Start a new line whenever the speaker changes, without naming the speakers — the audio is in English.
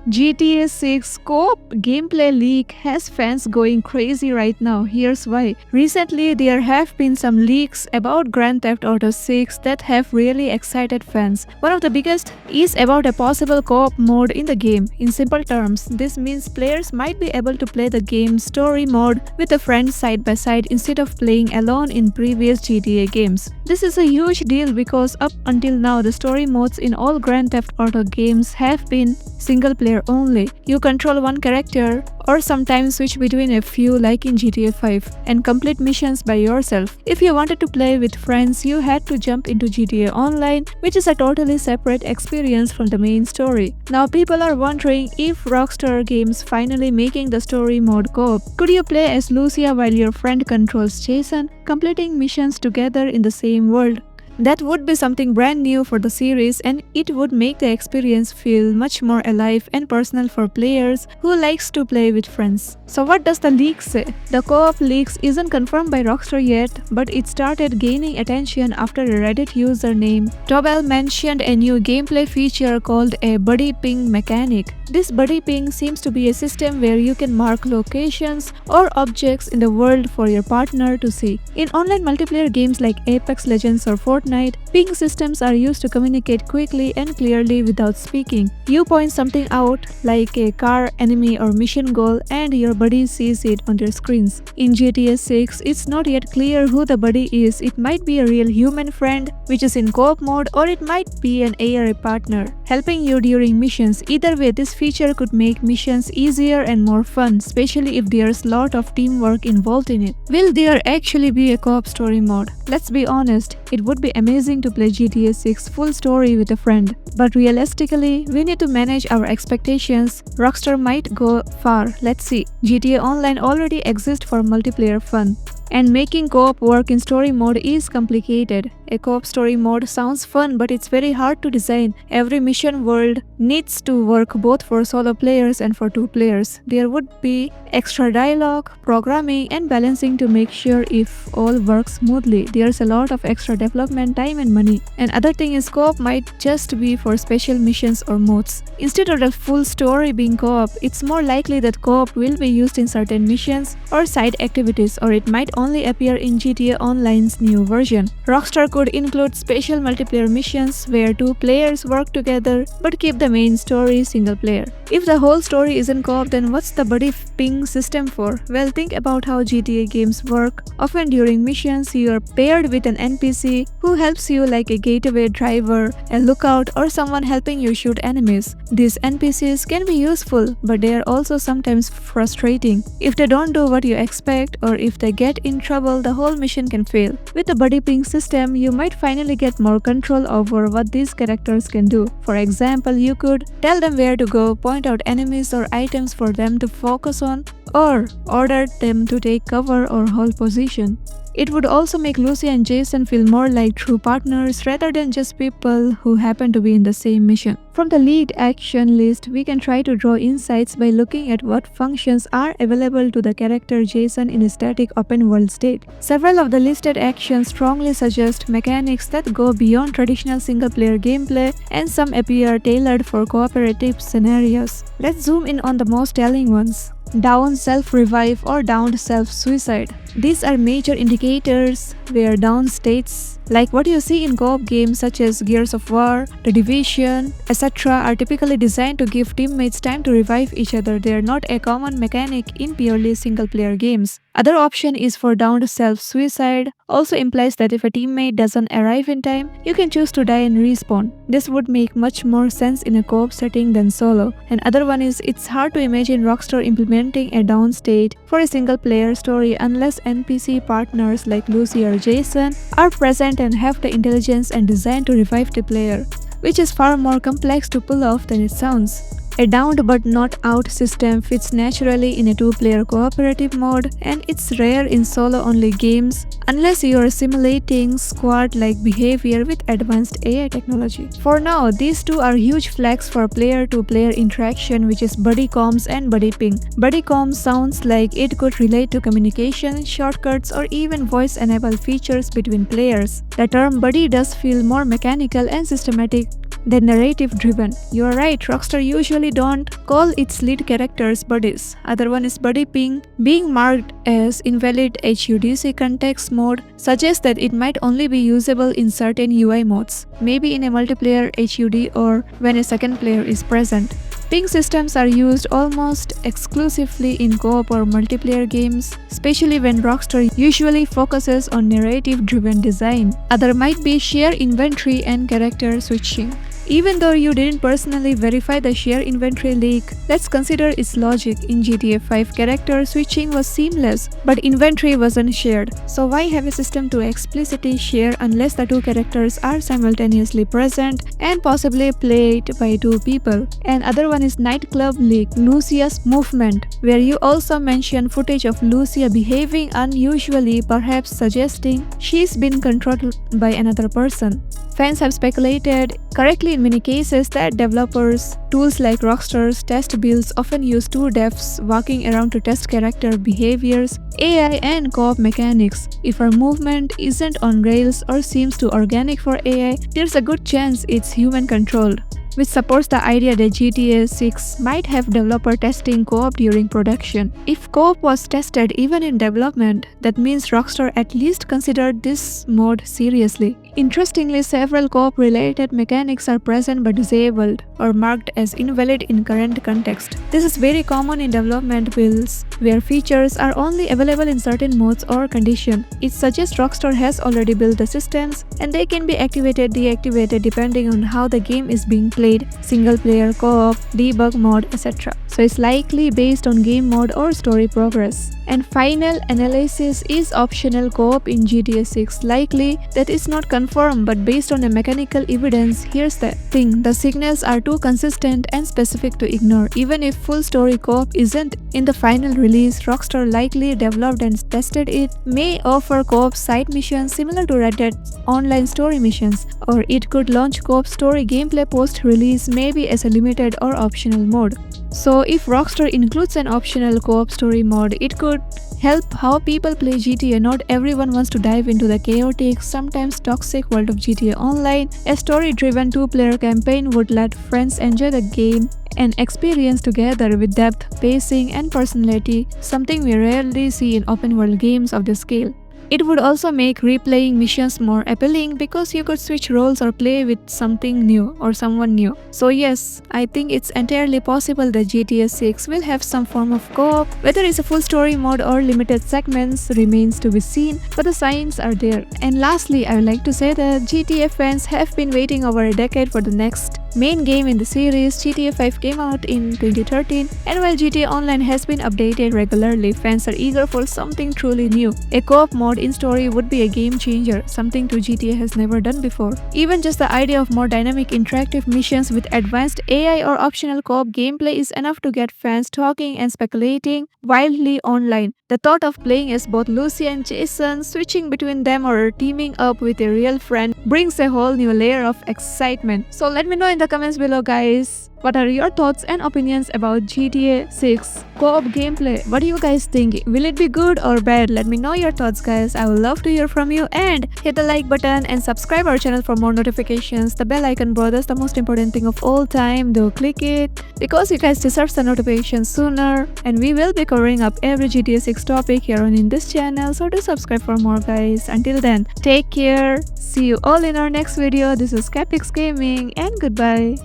GTA 6 co-op gameplay leak has fans going crazy right now. Here's why. Recently, there have been some leaks about Grand Theft Auto 6 that have really excited fans. One of the biggest is about a possible co-op mode in the game. In simple terms, this means players might be able to play the game story mode with a friend side by side instead of playing alone in previous GTA games. This is a huge deal because up until now, the story modes in all Grand Theft Auto games have been single player only. You control one character or sometimes switch between a few like in GTA 5 and complete missions by yourself. If you wanted to play with friends, you had to jump into GTA Online, which is a totally separate experience from the main story. Now people are wondering if Rockstar Games finally making the story mode co-op. Could you play as Lucia while your friend controls Jason, completing missions together in the same world? That would be something brand new for the series, and it would make the experience feel much more alive and personal for players who likes to play with friends. So what does the leak say? The co-op leaks isn't confirmed by Rockstar yet, but it started gaining attention after a Reddit user named Tobel mentioned a new gameplay feature called a buddy ping mechanic. This buddy ping seems to be a system where you can mark locations or objects in the world for your partner to see. In online multiplayer games like Apex Legends or Fortnite, ping systems are used to communicate quickly and clearly without speaking. You point something out, like a car, enemy or mission goal, and your buddy sees it on their screens. In GTA 6, it's not yet clear who the buddy is. It might be a real human friend, which is in co-op mode, or it might be an AI partner, helping you during missions. Either way, this feature could make missions easier and more fun, especially if there's a lot of teamwork involved in it. Will there actually be a co-op story mode? Let's be honest, it would be amazing to play GTA 6 full story with a friend. But realistically, we need to manage our expectations. Rockstar might go far, let's see. GTA Online already exists for multiplayer fun, and making co-op work in story mode is complicated. A co-op story mode sounds fun, but it's very hard to design. Every mission world needs to work both for solo players and for two players. There would be extra dialogue, programming, and balancing to make sure if all works smoothly. There's a lot of extra development time and money. And other thing is co-op might just be for special missions or modes. Instead of the full story being co-op, it's more likely that co-op will be used in certain missions or side activities, or it might only appear in GTA Online's new version. Rockstar could include special multiplayer missions where two players work together but keep the main story single player. If the whole story isn't co-op, then what's the buddy ping system for? Well, think about how GTA games work. Often during missions, you are paired with an NPC who helps you, like a gateway driver, a lookout, or someone helping you shoot enemies. These NPCs can be useful, but they are also sometimes frustrating. If they don't do what you expect, or if they get in trouble, the whole mission can fail. With the buddy ping system, you might finally get more control over what these characters can do. For example, you could tell them where to go, point out enemies or items for them to focus on, or order them to take cover or hold position. It would also make Lucy and Jason feel more like true partners rather than just people who happen to be in the same mission. From the lead action list, we can try to draw insights by looking at what functions are available to the character Jason in a static open world state. Several of the listed actions strongly suggest mechanics that go beyond traditional single-player gameplay, and some appear tailored for cooperative scenarios. Let's zoom in on the most telling ones. Down self-revive or downed self-suicide. These are major indicators where down states, like what you see in co-op games such as Gears of War, The Division, etc., are typically designed to give teammates time to revive each other. They are not a common mechanic in purely single-player games. Other option is for downed self-suicide. Also implies that if a teammate doesn't arrive in time, you can choose to die and respawn. This would make much more sense in a co-op setting than solo. And other one is, it's hard to imagine Rockstar implementing a down state for a single-player story unless NPC partners like Lucy or Jason are present and have the intelligence and design to revive the player, which is far more complex to pull off than it sounds. A downed but not out system fits naturally in a two-player cooperative mode, and it's rare in solo-only games unless you are simulating squad-like behavior with advanced AI technology. For now, these two are huge flags for player-to-player interaction, which is buddy comms and buddy ping. Buddy comms sounds like it could relate to communication, shortcuts, or even voice-enabled features between players. The term buddy does feel more mechanical and systematic than narrative-driven. You are right, Rockstar usually don't call its lead characters buddies. Other one is buddy ping. Being marked as invalid HUDC context mode suggests that it might only be usable in certain UI modes, maybe in a multiplayer HUD or when a second player is present. Ping systems are used almost exclusively in co-op or multiplayer games, especially when Rockstar usually focuses on narrative-driven design. Other might be share inventory and character switching. Even though you didn't personally verify the share inventory leak, let's consider its logic. In GTA 5, character switching was seamless, but inventory wasn't shared. So why have a system to explicitly share unless the two characters are simultaneously present and possibly played by two people? And other one is nightclub leak, Lucia's movement, where you also mention footage of Lucia behaving unusually, perhaps suggesting she's been controlled by another person. Fans have speculated, correctly in many cases, that developers, tools like Rockstar's test builds often use two devs walking around to test character behaviors, AI and co-op mechanics. If our movement isn't on rails or seems too organic for AI, there's a good chance it's human controlled, which supports the idea that GTA 6 might have developer testing co-op during production. If co-op was tested even in development, that means Rockstar at least considered this mode seriously. Interestingly, several co-op related mechanics are present but disabled or marked as invalid in current context. This is very common in development builds, where features are only available in certain modes or conditions. It suggests Rockstar has already built the systems and they can be activated, deactivated depending on how the game is being played, single player, co-op, debug mode, etc. So it's likely based on game mode or story progress. And final analysis is optional co-op in GTA 6. Likely that is not confirmed, but based on a mechanical evidence, here's the thing. The signals are too consistent and specific to ignore. Even if full story co-op isn't in the final release, Rockstar likely developed and tested it, may offer co-op side missions similar to Red Dead Online story missions, or it could launch co-op story gameplay post-release, maybe as a limited or optional mode. So if Rockstar includes an optional co-op story mode, it could help how people play GTA. Not everyone wants to dive into the chaotic, sometimes toxic world of GTA Online. A story-driven two-player campaign would let friends enjoy the game and experience together with depth, pacing, and personality, something we rarely see in open-world games of this scale. It would also make replaying missions more appealing because you could switch roles or play with something new or someone new. So yes, I think it's entirely possible that GTA 6 will have some form of co-op. Whether it's a full story mode or limited segments remains to be seen, but the signs are there. And lastly, I would like to say that GTA fans have been waiting over a decade for the next main game in the series. GTA 5 came out in 2013, and while GTA Online has been updated regularly, fans are eager for something truly new. A co-op mode in story would be a game changer, something GTA has never done before. Even just the idea of more dynamic interactive missions with advanced AI or optional co-op gameplay is enough to get fans talking and speculating wildly online. The thought of playing as both Lucy and Jason, switching between them or teaming up with a real friend brings a whole new layer of excitement. So let me know in the comments below, guys. What are your thoughts and opinions about GTA 6 co-op gameplay? What do you guys think? Will it be good or bad? Let me know your thoughts, guys. I would love to hear from you, and hit the like button and subscribe our channel for more notifications. The bell icon, bro, that's the most important thing of all time. Do click it because you guys deserve the notifications sooner, and we will be covering up every GTA 6 topic here on in this channel, so do subscribe for more, guys. Until then, take care. See you all in our next video. This is Capix Gaming, and goodbye.